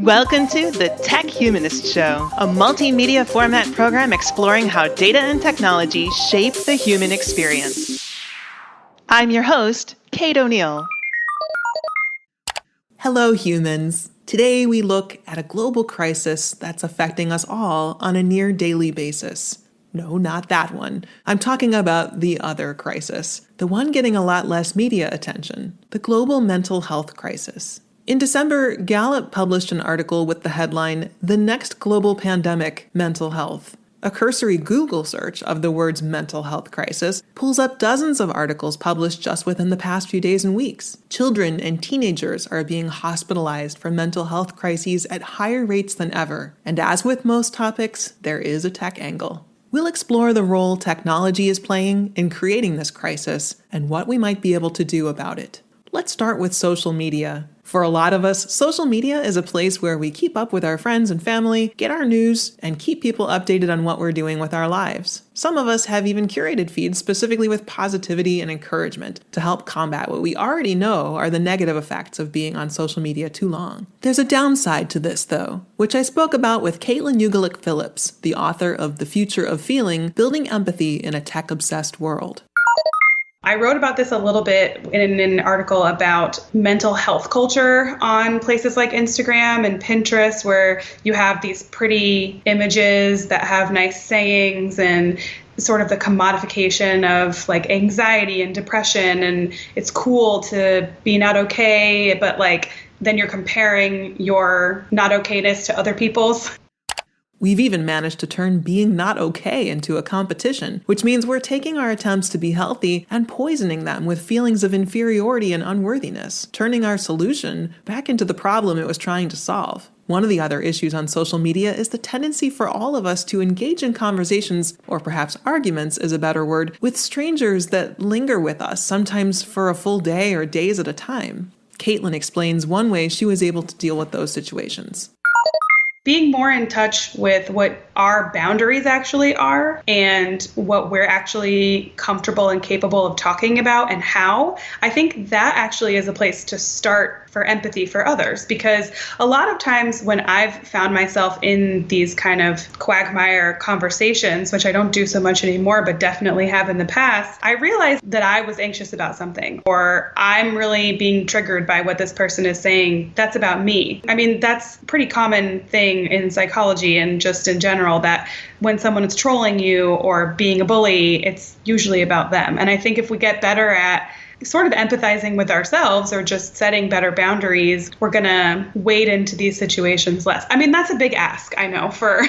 Welcome to the Tech Humanist Show, a multimedia format program exploring how data and technology shape the human experience. I'm your host, Kate O'Neill. Hello, humans. Today we look at a global crisis that's affecting us all on a near daily basis. No, not that one. I'm talking about the other crisis, the one getting a lot less media attention, the global mental health crisis. In December, Gallup published an article with the headline, "The Next Global Pandemic, Mental Health." A cursory Google search of the words mental health crisis pulls up dozens of articles published just within the past few days and weeks. Children and teenagers are being hospitalized for mental health crises at higher rates than ever. And as with most topics, there is a tech angle. We'll explore the role technology is playing in creating this crisis and what we might be able to do about it. Let's start with social media. For a lot of us, social media is a place where we keep up with our friends and family, get our news, and keep people updated on what we're doing with our lives. Some of us have even curated feeds specifically with positivity and encouragement to help combat what we already know are the negative effects of being on social media too long. There's a downside to this, though, which I spoke about with Caitlin Ugulik-Phillips, the author of The Future of Feeling, Building Empathy in a Tech-Obsessed World. I wrote about this a little bit in an article about mental health culture on places like Instagram and Pinterest, where you have these pretty images that have nice sayings and sort of the commodification of like anxiety and depression. And it's cool to be not okay, but like then you're comparing your not okayness to other people's. We've even managed to turn being not okay into a competition, which means we're taking our attempts to be healthy and poisoning them with feelings of inferiority and unworthiness, turning our solution back into the problem it was trying to solve. One of the other issues on social media is the tendency for all of us to engage in conversations, or perhaps arguments is a better word, with strangers that linger with us, sometimes for a full day or days at a time. Caitlin explains one way she was able to deal with those situations. Being more in touch with what our boundaries actually are and what we're actually comfortable and capable of talking about and how, I think that actually is a place to start for empathy for others. Because a lot of times when I've found myself in these kind of quagmire conversations, which I don't do so much anymore, but definitely have in the past, I realized that I was anxious about something, or I'm really being triggered by what this person is saying. That's about me. I mean, that's a pretty common thing in psychology and just in general, that when someone is trolling you or being a bully, it's usually about them. And I think if we get better at sort of empathizing with ourselves or just setting better boundaries, we're going to wade into these situations less. I mean, that's a big ask, I know, for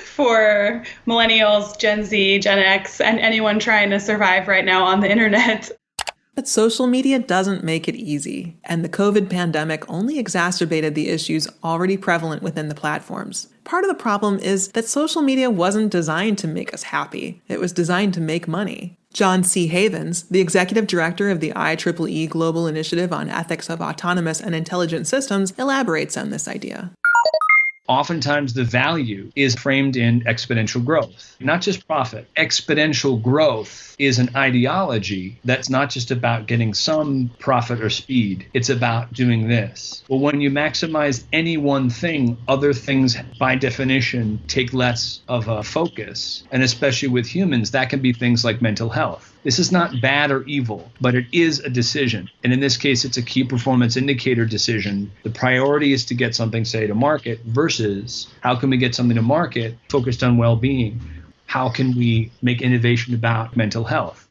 for millennials, Gen Z, Gen X, and anyone trying to survive right now on the internet. But social media doesn't make it easy, and the COVID pandemic only exacerbated the issues already prevalent within the platforms. Part of the problem is that social media wasn't designed to make us happy. It was designed to make money. John C. Havens, the executive director of the IEEE Global Initiative on Ethics of Autonomous and Intelligent Systems, elaborates on this idea. Oftentimes, the value is framed in exponential growth, not just profit. Exponential growth is an ideology that's not just about getting some profit or speed. It's about doing this. Well, when you maximize any one thing, other things, by definition, take less of a focus. And especially with humans, that can be things like mental health. This is not bad or evil, but it is a decision. And in this case, it's a key performance indicator decision. The priority is to get something, say, to market versus how can we get something to market focused on well-being? How can we make innovation about mental health?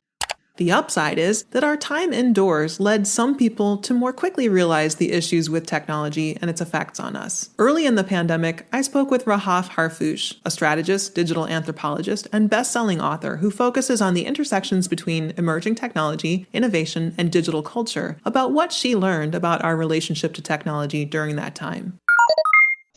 The upside is that our time indoors led some people to more quickly realize the issues with technology and its effects on us. Early in the pandemic, I spoke with Rahaf Harfouch, a strategist, digital anthropologist, and best-selling author who focuses on the intersections between emerging technology, innovation, and digital culture, about what she learned about our relationship to technology during that time.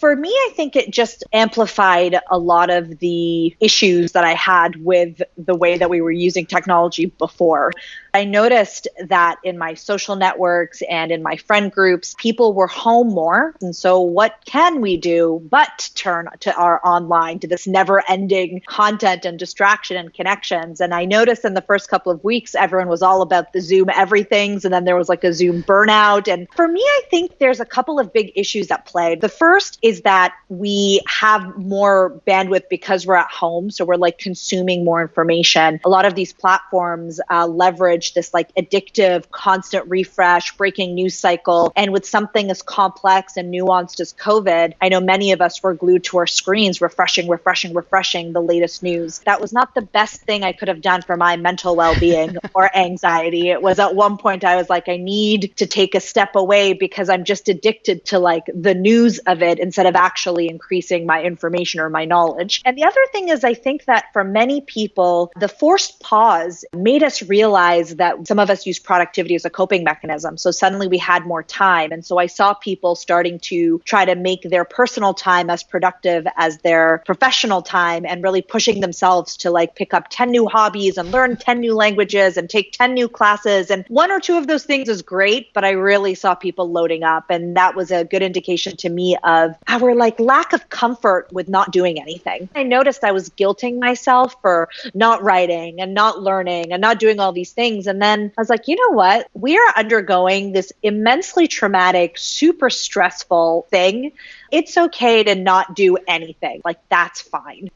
For me, I think it just amplified a lot of the issues that I had with the way that we were using technology before. I noticed that in my social networks and in my friend groups, people were home more. And so what can we do but turn to our online, to this never-ending content and distraction and connections? And I noticed in the first couple of weeks, everyone was all about the Zoom everythings. And then there was like a Zoom burnout. And for me, I think there's a couple of big issues at play. The first is that we have more bandwidth because we're at home. So we're like consuming more information. A lot of these platforms leverage this like addictive, constant refresh, breaking news cycle. And with something as complex and nuanced as COVID, I know many of us were glued to our screens, refreshing the latest news. That was not the best thing I could have done for my mental well-being or anxiety. It was at one point I was like, I need to take a step away because I'm just addicted to like the news of it instead of actually increasing my information or my knowledge. And the other thing is, I think that for many people, the forced pause made us realize that some of us use productivity as a coping mechanism. So suddenly we had more time. And so I saw people starting to try to make their personal time as productive as their professional time and really pushing themselves to like pick up 10 new hobbies and learn 10 new languages and take 10 new classes. And one or two of those things is great, but I really saw people loading up. And that was a good indication to me of our like lack of comfort with not doing anything. I noticed I was guilting myself for not writing and not learning and not doing all these things. And then I was like, you know what? We are undergoing this immensely traumatic, super stressful thing. It's okay to not do anything. Like, that's fine.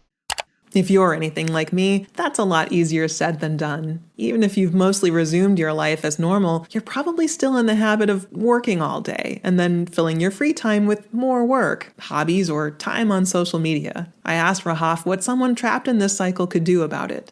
If you're anything like me, that's a lot easier said than done. Even if you've mostly resumed your life as normal, you're probably still in the habit of working all day and then filling your free time with more work, hobbies, or time on social media. I asked Rahaf what someone trapped in this cycle could do about it.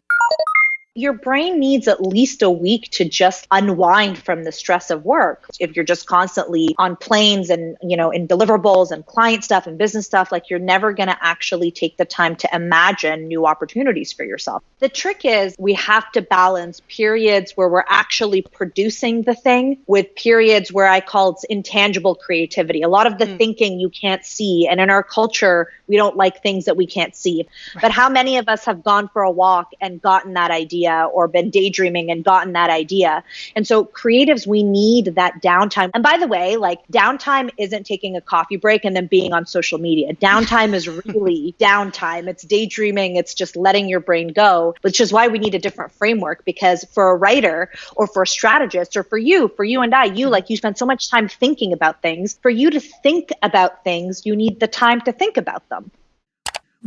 Your brain needs at least a week to just unwind from the stress of work. If you're just constantly on planes and, in deliverables and client stuff and business stuff, like you're never going to actually take the time to imagine new opportunities for yourself. The trick is we have to balance periods where we're actually producing the thing with periods where I call it intangible creativity. A lot of the thinking you can't see. And in our culture, we don't like things that we can't see. Right. But how many of us have gone for a walk and gotten that idea, or been daydreaming and gotten that idea? And so creatives, we need that downtime. And by the way, like downtime isn't taking a coffee break and then being on social media. Downtime is really downtime. It's daydreaming. It's just letting your brain go, which is why we need a different framework, because for a writer or for a strategist or for you and I, you spend so much time thinking about things. For you to think about things, you need the time to think about them.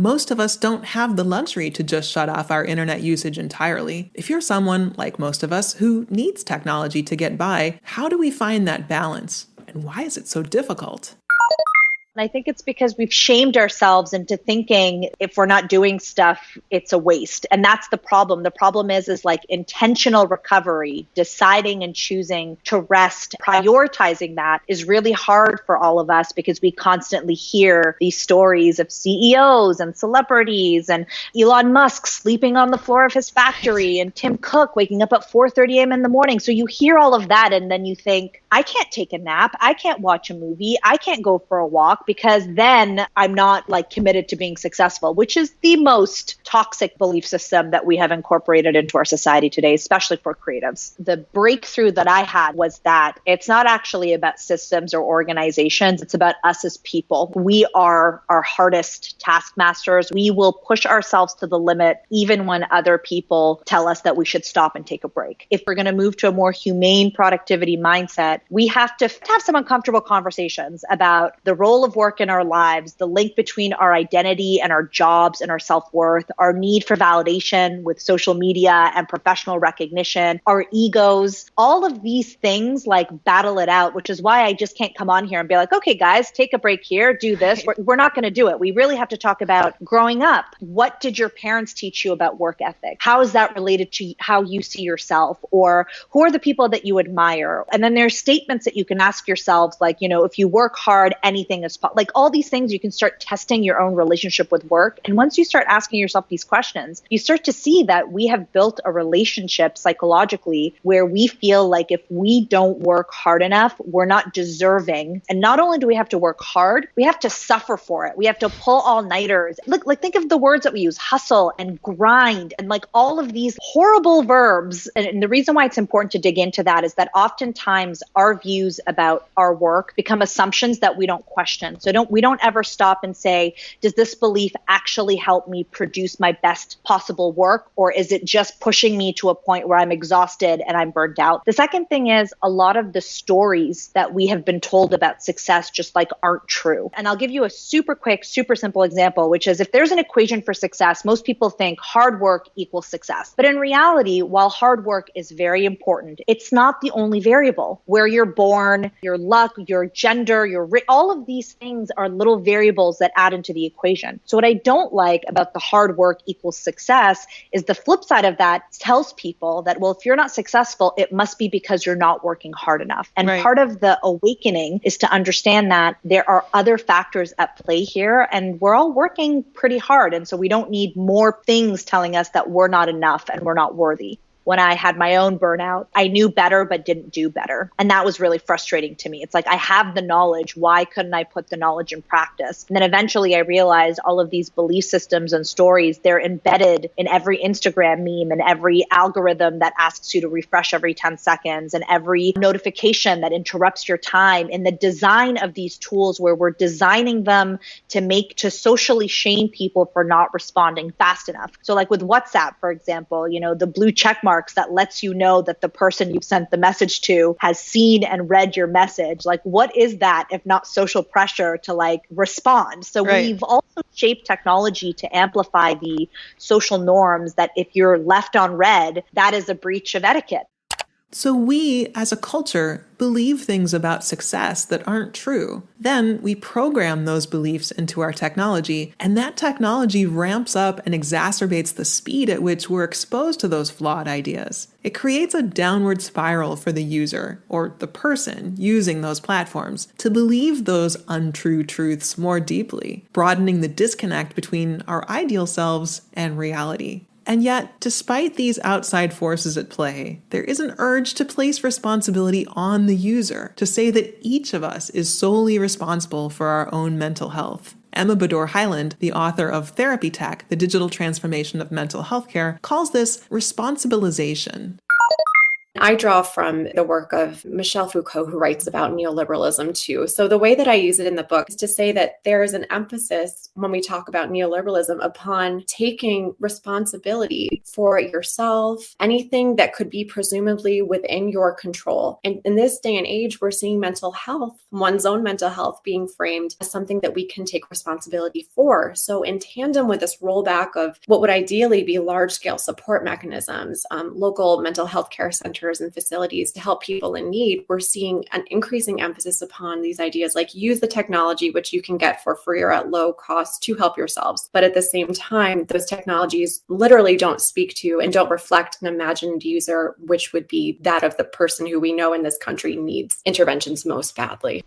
Most of us don't have the luxury to just shut off our internet usage entirely. If you're someone, like most of us, who needs technology to get by, how do we find that balance? And why is it so difficult? And I think it's because we've shamed ourselves into thinking if we're not doing stuff, it's a waste. And that's the problem. The problem is like intentional recovery, deciding and choosing to rest, prioritizing that is really hard for all of us because we constantly hear these stories of CEOs and celebrities and Elon Musk sleeping on the floor of his factory and Tim Cook waking up at 4:30 a.m. in the morning. So you hear all of that and then you think, I can't take a nap. I can't watch a movie. I can't go for a walk, because then I'm not like committed to being successful, which is the most toxic belief system that we have incorporated into our society today, especially for creatives. The breakthrough that I had was that it's not actually about systems or organizations. It's about us as people. We are our hardest taskmasters. We will push ourselves to the limit even when other people tell us that we should stop and take a break. If we're going to move to a more humane productivity mindset, we have to have some uncomfortable conversations about the role of work in our lives, the link between our identity and our jobs and our self-worth, our need for validation with social media and professional recognition, our egos, all of these things like battle it out, which is why I just can't come on here and be like, okay, guys, take a break here, do this. We're not going to do it. We really have to talk about growing up. What did your parents teach you about work ethic? How is that related to how you see yourself? Or who are the people that you admire? And then there's statements that you can ask yourselves, like, if you work hard, anything is like all these things, you can start testing your own relationship with work. And once you start asking yourself these questions, you start to see that we have built a relationship psychologically where we feel like if we don't work hard enough, we're not deserving. And not only do we have to work hard, we have to suffer for it. We have to pull all-nighters. Look, like think of the words that we use, hustle and grind and like all of these horrible verbs. And the reason why it's important to dig into that is that oftentimes our views about our work become assumptions that we don't question. So we don't ever stop and say, does this belief actually help me produce my best possible work? Or is it just pushing me to a point where I'm exhausted and I'm burned out? The second thing is a lot of the stories that we have been told about success just like aren't true. And I'll give you a super quick, super simple example, which is if there's an equation for success, most people think hard work equals success. But in reality, while hard work is very important, it's not the only variable. Where you're born, your luck, your gender, all of these things are little variables that add into the equation. So what I don't like about the hard work equals success is the flip side of that tells people that, well, if you're not successful, it must be because you're not working hard enough. And Right. part of the awakening is to understand that there are other factors at play here, and we're all working pretty hard. And so we don't need more things telling us that we're not enough and we're not worthy. When I had my own burnout, I knew better but didn't do better. And that was really frustrating to me. It's like, I have the knowledge. Why couldn't I put the knowledge in practice? And then eventually I realized all of these belief systems and stories, they're embedded in every Instagram meme and every algorithm that asks you to refresh every 10 seconds and every notification that interrupts your time, in the design of these tools where we're designing them to socially shame people for not responding fast enough. So like with WhatsApp, for example, the blue check mark that lets you know that the person you've sent the message to has seen and read your message. Like, what is that if not social pressure to like respond? So Right. We've also shaped technology to amplify the social norms that if you're left on red, that is a breach of etiquette. So we, as a culture, believe things about success that aren't true. Then we program those beliefs into our technology, and that technology ramps up and exacerbates the speed at which we're exposed to those flawed ideas. It creates a downward spiral for the user, or the person using those platforms, to believe those untrue truths more deeply, broadening the disconnect between our ideal selves and reality. And yet, despite these outside forces at play, there is an urge to place responsibility on the user, to say that each of us is solely responsible for our own mental health. Emma Bador-Hyland, the author of Therapy Tech, The Digital Transformation of Mental Health Care, calls this responsibilization. I draw from the work of Michel Foucault, who writes about neoliberalism too. So the way that I use it in the book is to say that there is an emphasis when we talk about neoliberalism upon taking responsibility for yourself, anything that could be presumably within your control. And in this day and age, we're seeing mental health, one's own mental health, being framed as something that we can take responsibility for. So in tandem with this rollback of what would ideally be large-scale support mechanisms, local mental health care centers, and facilities to help people in need, we're seeing an increasing emphasis upon these ideas like use the technology, which you can get for free or at low cost to help yourselves. But at the same time, those technologies literally don't speak to and don't reflect an imagined user, which would be that of the person who we know in this country needs interventions most badly.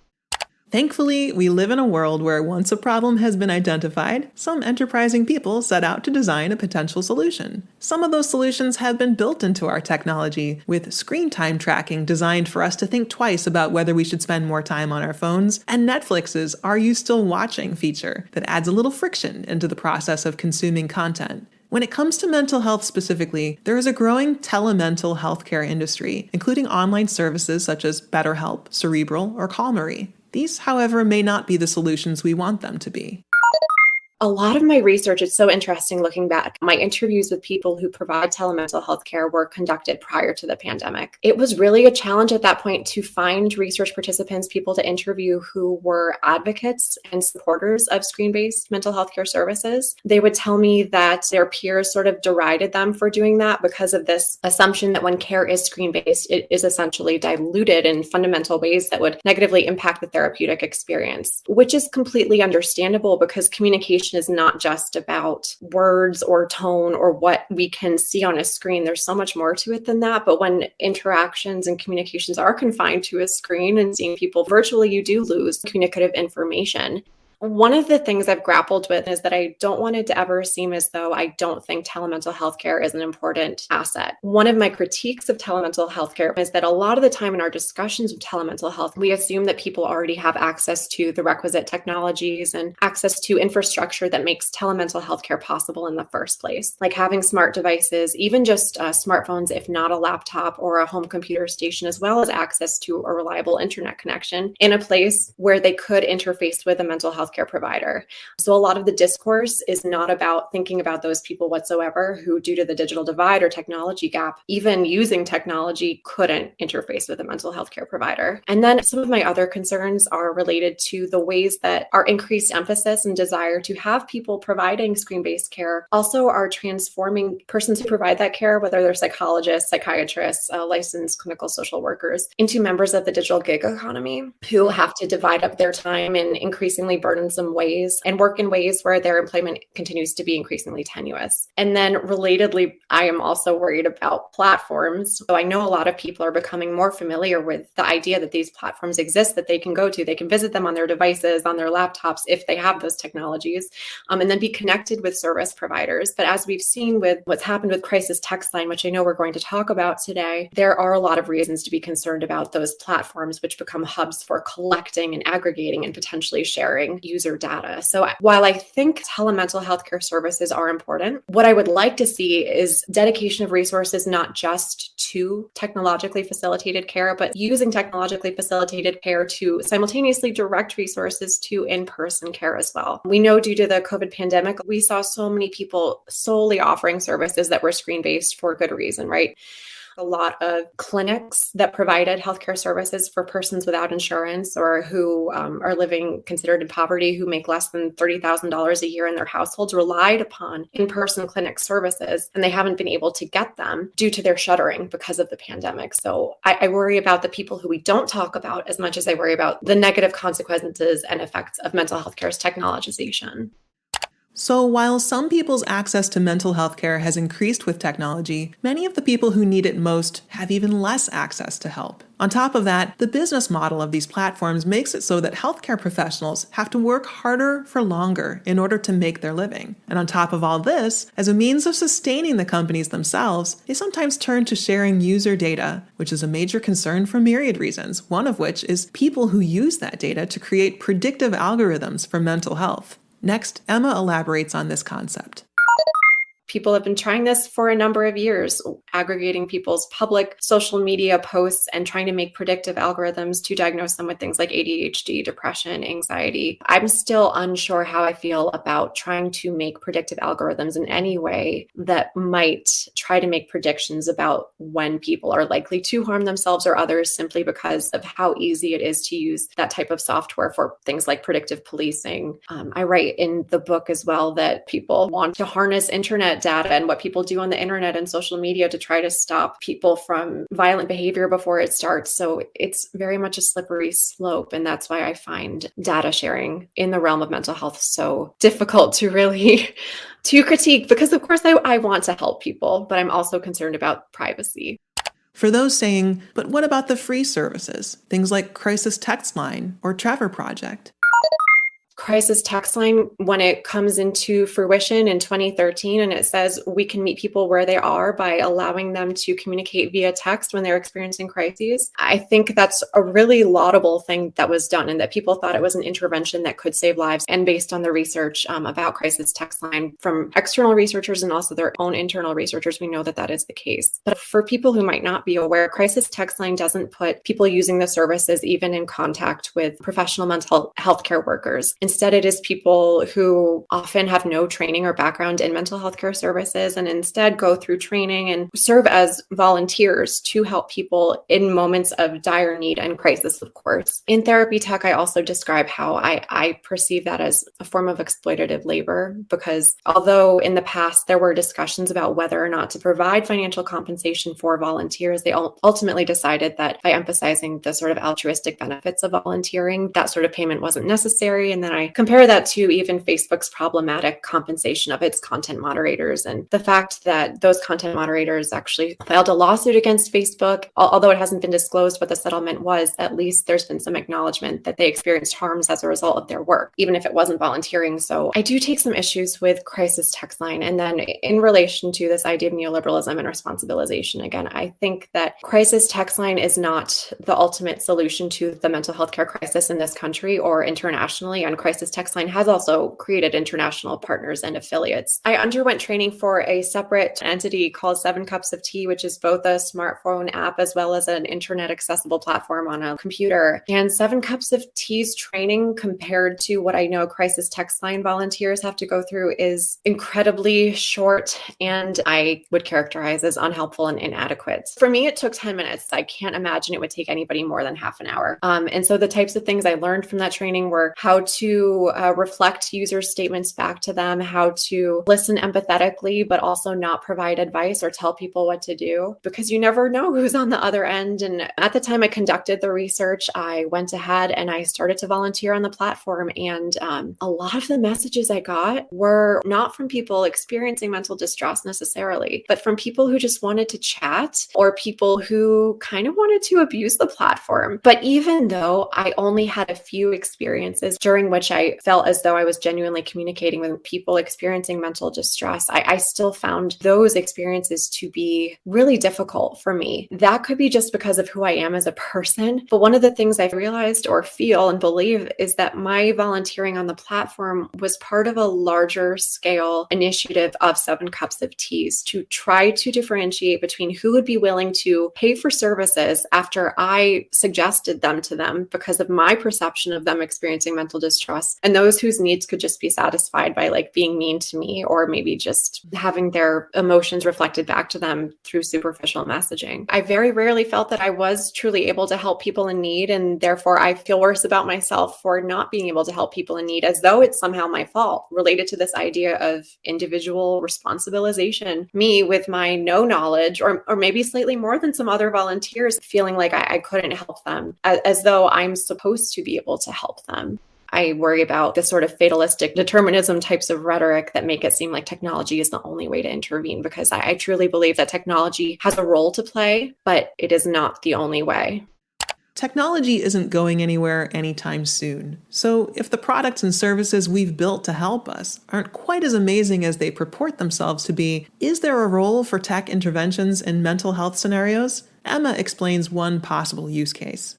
Thankfully, we live in a world where once a problem has been identified, some enterprising people set out to design a potential solution. Some of those solutions have been built into our technology, with screen time tracking designed for us to think twice about whether we should spend more time on our phones, and Netflix's Are You Still Watching feature that adds a little friction into the process of consuming content. When it comes to mental health specifically, there is a growing telemental healthcare industry, including online services such as BetterHelp, Cerebral, or Calmary. These, however, may not be the solutions we want them to be. A lot of my research, it's so interesting looking back. My interviews with people who provide telemental health care were conducted prior to the pandemic. It was really a challenge at that point to find research participants, people to interview who were advocates and supporters of screen-based mental health care services. They would tell me that their peers sort of derided them for doing that because of this assumption that when care is screen-based, it is essentially diluted in fundamental ways that would negatively impact the therapeutic experience, which is completely understandable because communication communication is not just about words or tone or what we can see on a screen. There's so much more to it than that. But when interactions and communications are confined to a screen and seeing people virtually, you do lose communicative information. One of the things I've grappled with is that I don't want it to ever seem as though I don't think telemental healthcare is an important asset. One of my critiques of telemental healthcare is that a lot of the time in our discussions of telemental health, we assume that people already have access to the requisite technologies and access to infrastructure that makes telemental healthcare possible in the first place. Like having smart devices, even just smartphones, if not a laptop or a home computer station, as well as access to a reliable internet connection in a place where they could interface with a mental health care provider. So a lot of the discourse is not about thinking about those people whatsoever who, due to the digital divide or technology gap, even using technology, couldn't interface with a mental health care provider. And then some of my other concerns are related to the ways that our increased emphasis and desire to have people providing screen-based care also are transforming persons who provide that care, whether they're psychologists, psychiatrists, licensed clinical social workers, into members of the digital gig economy who have to divide up their time in increasingly burdensome ways and work in ways where their employment continues to be increasingly tenuous. And then relatedly, I am also worried about platforms. So I know a lot of people are becoming more familiar with the idea that these platforms exist, that they can go to, they can visit them on their devices, on their laptops, if they have those technologies, and then be connected with service providers. But as we've seen with what's happened with Crisis Text Line, which I know we're going to talk about today, there are a lot of reasons to be concerned about those platforms, which become hubs for collecting and aggregating and potentially sharing user data. So while I think telemental healthcare services are important, what I would like to see is dedication of resources, not just to technologically facilitated care, but using technologically facilitated care to simultaneously direct resources to in-person care as well. We know due to the COVID pandemic, we saw so many people solely offering services that were screen-based for good reason, right? A lot of clinics that provided healthcare services for persons without insurance or who are living considered in poverty, who make less than $30,000 a year in their households, relied upon in-person clinic services, and they haven't been able to get them due to their shuttering because of the pandemic. So I worry about the people who we don't talk about as much as I worry about the negative consequences and effects of mental health care's technologization. So while some people's access to mental health care has increased with technology, many of the people who need it most have even less access to help. On top of that, the business model of these platforms makes it so that healthcare professionals have to work harder for longer in order to make their living. And on top of all this, as a means of sustaining the companies themselves, they sometimes turn to sharing user data, which is a major concern for myriad reasons, one of which is people who use that data to create predictive algorithms for mental health. Next, Emma elaborates on this concept. People have been trying this for a number of years, aggregating people's public social media posts and trying to make predictive algorithms to diagnose them with things like ADHD, depression, anxiety. I'm still unsure how I feel about trying to make predictive algorithms in any way that might try to make predictions about when people are likely to harm themselves or others simply because of how easy it is to use that type of software for things like predictive policing. I write in the book as well that people want to harness internet data and what people do on the internet and social media to try to stop people from violent behavior before it starts. So it's very much a slippery slope. And that's why I find data sharing in the realm of mental health so difficult to really to critique, because of course I want to help people, but I'm also concerned about privacy. For those saying, but what about the free services? Things like Crisis Text Line or Trevor Project? Crisis Text Line, when it comes into fruition in 2013, and it says we can meet people where they are by allowing them to communicate via text when they're experiencing crises. I think that's a really laudable thing that was done and that people thought it was an intervention that could save lives. And based on the research about Crisis Text Line from external researchers and also their own internal researchers, we know that that is the case. But for people who might not be aware, Crisis Text Line doesn't put people using the services even in contact with professional mental health care workers. Instead, it is people who often have no training or background in mental health care services and instead go through training and serve as volunteers to help people in moments of dire need and crisis, of course. In Therapy Tech, I also describe how I perceive that as a form of exploitative labor, because although in the past there were discussions about whether or not to provide financial compensation for volunteers, they ultimately decided that by emphasizing the sort of altruistic benefits of volunteering, that sort of payment wasn't necessary. And then I compare that to even Facebook's problematic compensation of its content moderators and the fact that those content moderators actually filed a lawsuit against Facebook. Although it hasn't been disclosed what the settlement was, at least there's been some acknowledgement that they experienced harms as a result of their work, even if it wasn't volunteering. So I do take some issues with crisis text line. And then in relation to this idea of neoliberalism and responsibilization, again, I think that crisis text line is not the ultimate solution to the mental health care crisis in this country or internationally. And crisis text line has also created international partners and affiliates. I underwent training for a separate entity called 7 Cups of Tea, which is both a smartphone app as well as an internet accessible platform on a computer. And 7 Cups of Tea's training compared to what I know crisis text line volunteers have to go through is incredibly short and I would characterize as unhelpful and inadequate. For me, it took 10 minutes. I can't imagine it would take anybody more than half an hour. And so the types of things I learned from that training were how to reflect user statements back to them, how to listen empathetically, but also not provide advice or tell people what to do, because you never know who's on the other end. And at the time I conducted the research, I went ahead and I started to volunteer on the platform. And a lot of the messages I got were not from people experiencing mental distress necessarily, but from people who just wanted to chat or people who kind of wanted to abuse the platform. But even though I only had a few experiences during which I felt as though I was genuinely communicating with people experiencing mental distress, I still found those experiences to be really difficult for me. That could be just because of who I am as a person. But one of the things I've realized or feel and believe is that my volunteering on the platform was part of a larger scale initiative of 7 Cups of Teas to try to differentiate between who would be willing to pay for services after I suggested them to them because of my perception of them experiencing mental distress, and those whose needs could just be satisfied by like being mean to me or maybe just having their emotions reflected back to them through superficial messaging. I very rarely felt that I was truly able to help people in need, and therefore I feel worse about myself for not being able to help people in need, as though it's somehow my fault, related to this idea of individual responsibilization. Me with my no knowledge, or maybe slightly more than some other volunteers, feeling like I couldn't help them, as though I'm supposed to be able to help them. I worry about the sort of fatalistic determinism types of rhetoric that make it seem like technology is the only way to intervene, because I truly believe that technology has a role to play, but it is not the only way. Technology isn't going anywhere anytime soon. So if the products and services we've built to help us aren't quite as amazing as they purport themselves to be, is there a role for tech interventions in mental health scenarios? Emma explains one possible use case.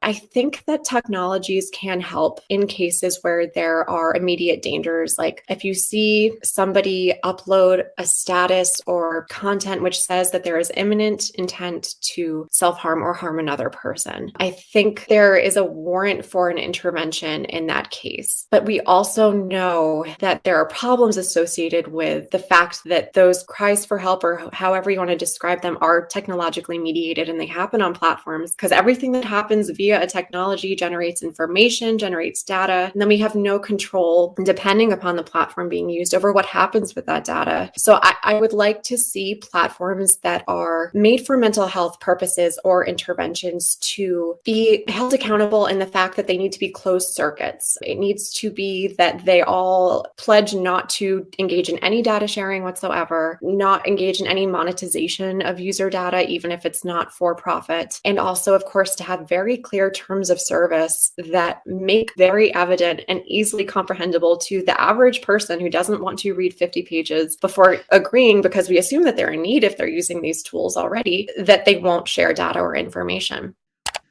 I think that technologies can help in cases where there are immediate dangers. Like if you see somebody upload a status or content which says that there is imminent intent to self-harm or harm another person, I think there is a warrant for an intervention in that case. But we also know that there are problems associated with the fact that those cries for help, or however you want to describe them, are technologically mediated and they happen on platforms, because everything that happens via a technology generates information, generates data, and then we have no control, depending upon the platform being used, over what happens with that data. So I would like to see platforms that are made for mental health purposes or interventions to be held accountable in the fact that they need to be closed circuits. It needs to be that they all pledge not to engage in any data sharing whatsoever, not engage in any monetization of user data, even if it's not for profit, and also, of course, to have very clear terms of service that make very evident and easily comprehensible to the average person who doesn't want to read 50 pages before agreeing, because we assume that they're in need if they're using these tools already, that they won't share data or information.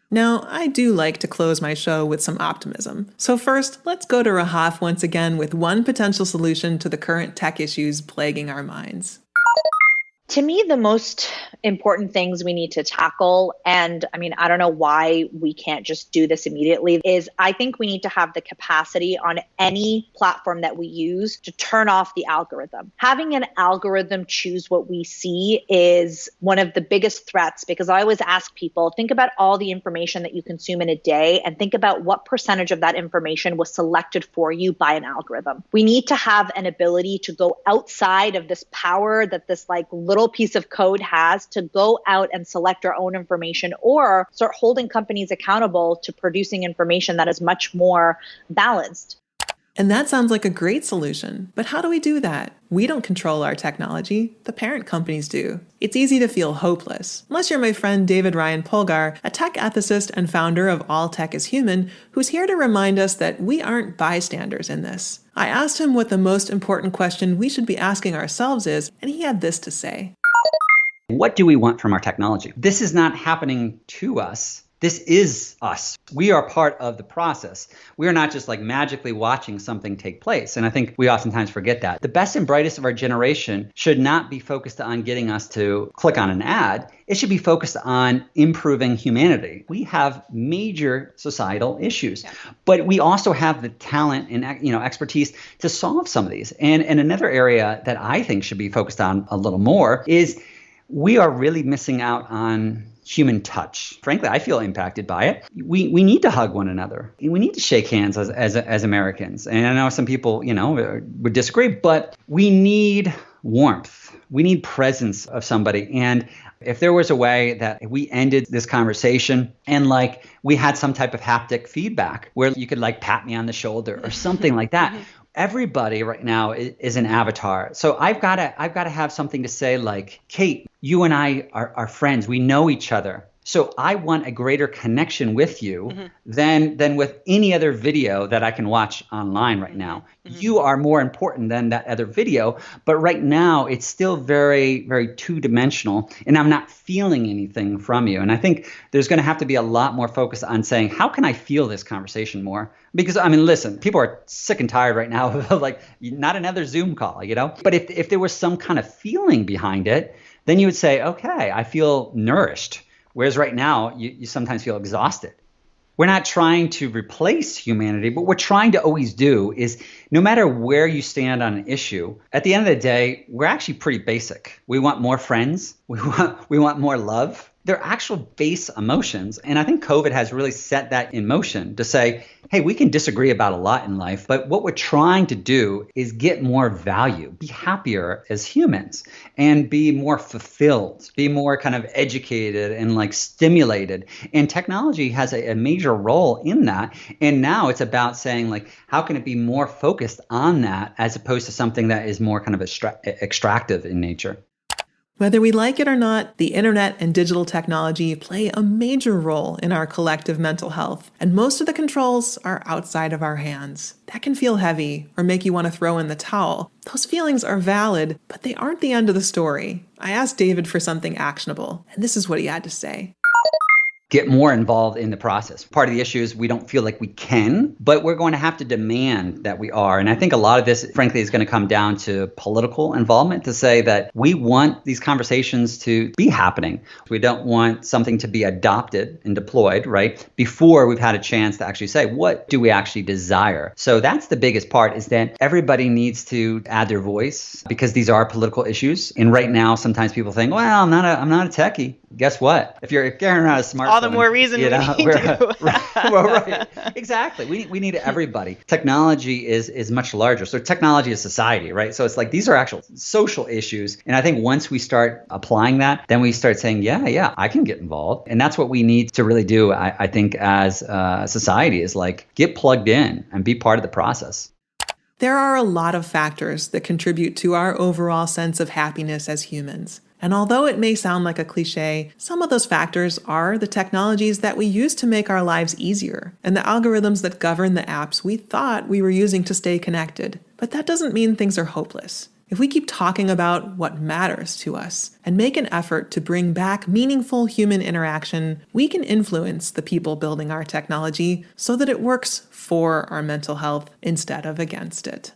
Now, I do like to close my show with some optimism. So first, let's go to Rahaf once again with one potential solution to the current tech issues plaguing our minds. To me, the most important things we need to tackle, and I mean, I don't know why we can't just do this immediately, is I think we need to have the capacity on any platform that we use to turn off the algorithm. Having an algorithm choose what we see is one of the biggest threats, because I always ask people, think about all the information that you consume in a day and think about what percentage of that information was selected for you by an algorithm. We need to have an ability to go outside of this power that this like little little piece of code has to go out and select our own information or start holding companies accountable to producing information that is much more balanced. And that sounds like a great solution. But how do we do that? We don't control our technology. The parent companies do. It's easy to feel hopeless. Unless you're my friend David Ryan Polgar, a tech ethicist and founder of All Tech is Human, who's here to remind us that we aren't bystanders in this. I asked him what the most important question we should be asking ourselves is, and he had this to say. What do we want from our technology? This is not happening to us. This is us. We are part of the process. We are not just like magically watching something take place. And I think we oftentimes forget that. The best and brightest of our generation should not be focused on getting us to click on an ad. It should be focused on improving humanity. We have major societal issues, but we also have the talent and expertise to solve some of these. And another area that I think should be focused on a little more is we are really missing out on human touch. Frankly, I feel impacted by it. We need to hug one another. We need to shake hands as Americans. And I know some people, would disagree, but we need warmth. We need presence of somebody. And if there was a way that we ended this conversation and we had some type of haptic feedback where you could pat me on the shoulder or something like that. Everybody right now is an avatar. So I've got to have something to say like, Kate, you and I are friends. We know each other. So I want a greater connection with you than with any other video that I can watch online right now. You are more important than that other video. But right now, it's still very, very two-dimensional, and I'm not feeling anything from you. And I think there's going to have to be a lot more focus on saying, how can I feel this conversation more? Because, listen, people are sick and tired right now of not another Zoom call, But if there was some kind of feeling behind it, then you would say, okay, I feel nourished. Whereas right now, you sometimes feel exhausted. We're not trying to replace humanity, but what we're trying to always do is no matter where you stand on an issue, at the end of the day, we're actually pretty basic. We want more friends. We want more love. They're actual base emotions. And I think COVID has really set that in motion to say, hey, we can disagree about a lot in life, but what we're trying to do is get more value, be happier as humans, and be more fulfilled, be more kind of educated and stimulated. And technology has a major role in that. And now it's about saying how can it be more focused on that as opposed to something that is more kind of extractive in nature. Whether we like it or not, the internet and digital technology play a major role in our collective mental health, and most of the controls are outside of our hands. That can feel heavy or make you want to throw in the towel. Those feelings are valid, but they aren't the end of the story. I asked David for something actionable, and this is what he had to say. Get more involved in the process. Part of the issue is we don't feel like we can, but we're going to have to demand that we are. And I think a lot of this, frankly, is going to come down to political involvement to say that we want these conversations to be happening. We don't want something to be adopted and deployed, right, before we've had a chance to actually say, what do we actually desire? So that's the biggest part, is that everybody needs to add their voice because these are political issues. And right now, sometimes people think, well, I'm not a techie. Guess what? If you're carrying around a smartphone, all the more reason we need to. Right. Exactly. We need everybody. Technology is much larger. So technology is society, right? So it's these are actual social issues. And I think once we start applying that, then we start saying, yeah, I can get involved. And that's what we need to really do, I think, as a society is get plugged in and be part of the process. There are a lot of factors that contribute to our overall sense of happiness as humans. And although it may sound like a cliche, some of those factors are the technologies that we use to make our lives easier and the algorithms that govern the apps we thought we were using to stay connected. But that doesn't mean things are hopeless. If we keep talking about what matters to us and make an effort to bring back meaningful human interaction, we can influence the people building our technology so that it works for our mental health instead of against it.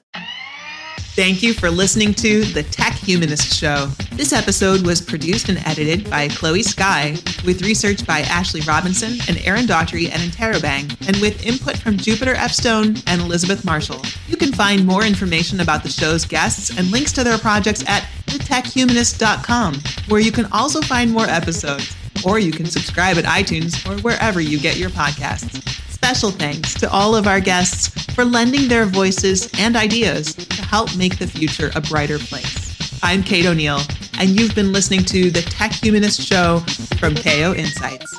Thank you for listening to the Tech Humanist Show. This episode was produced and edited by Chloe Skye, with research by Ashley Robinson and Aaron Daughtry and Interrobang, and with input from Jupiter F. Stone and Elizabeth Marshall. You can find more information about the show's guests and links to their projects at thetechhumanist.com, where you can also find more episodes, or you can subscribe at iTunes or wherever you get your podcasts. Special thanks to all of our guests for lending their voices and ideas to help make the future a brighter place. I'm Kate O'Neill. and you've been listening to the Tech Humanist Show from KO Insights.